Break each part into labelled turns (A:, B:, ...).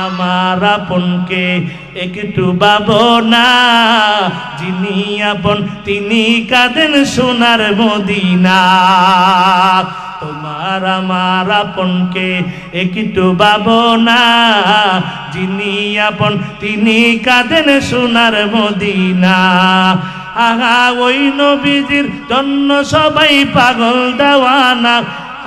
A: আমার আপনকে একটু ভাবনা, যিনি আপন তিনি কাঁদেন সোনার মদিনা। তোমার আমার আপনকে একটু ভাবনা, যিনি আপন তিনি কাঁদেন সোনার মদিনা। আহা ওই নবীজির জন্য সবাই পাগল দেওয়ানা,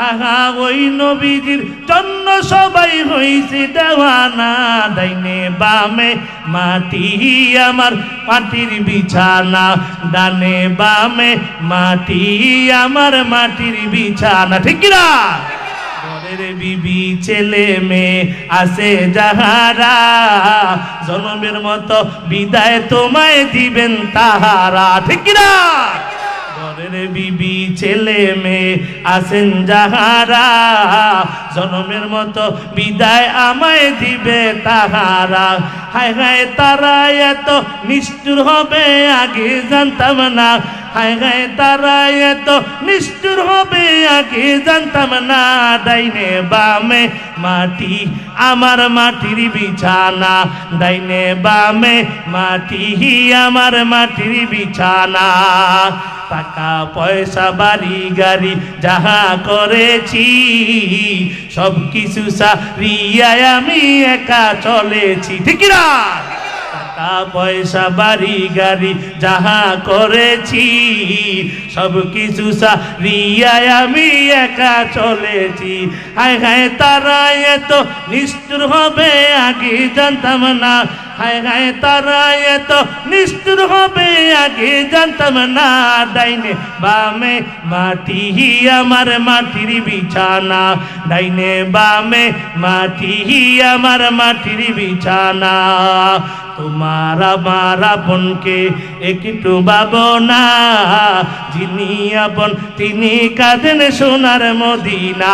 A: আহা ওই নবীজির জন্য সবাই হইছে দেওয়ানা। ডাইনে বামে মাটি আমার মাটির বিছানা, ডানে বামে মাটি আমার মাটির বিছানা, ঠিক না? ঘরের বিবি ছেলে মেয়ে আছে যাহারা, জনমের মতো বিদায় তোমায় দিবেন তাহারা, ঠিক না? ঘরের বিবি ছেলে মেয়ে আছেন যাহারা, জনমের মতো বিদায় আমায় দিবে তাহারা। হায় হায় তারা এত নিষ্ঠুর হবে আগে জানতাম না, হায় হায় তারা এত নিষ্ঠুর হবে আগে জানতাম না। ডাইনে বামে মাটি আমার মাটির বিছানা, ডাইনে বামে মাটি আমার মাটির বিছানা। টাকা পয়সা বাড়ি গাড়ি যাহা করেছি, সব কিছু সারিয়ায় আমি একা চলেছি, ঠিক না? টাকা পয়সা বাড়ি গাড়ি যাহা করেছি, সব কিছু সারিয়ায় আমি একা চলেছি। হায় হায় তারা এত নিষ্ঠুর হবে আগে জানতাম না, হায় হায় তারা এত নিষ্ঠুর হবে আগে জানতাম না। ডাইনে বামে মাটি আমার মাটির বিছানা, ডাইনে বামে মাটি আমার মাটির বিছানা। তোমার আমার আপনকে একটু ভাবনা, যিনি আপন তিনি কাঁদেন সোনার মদিনা।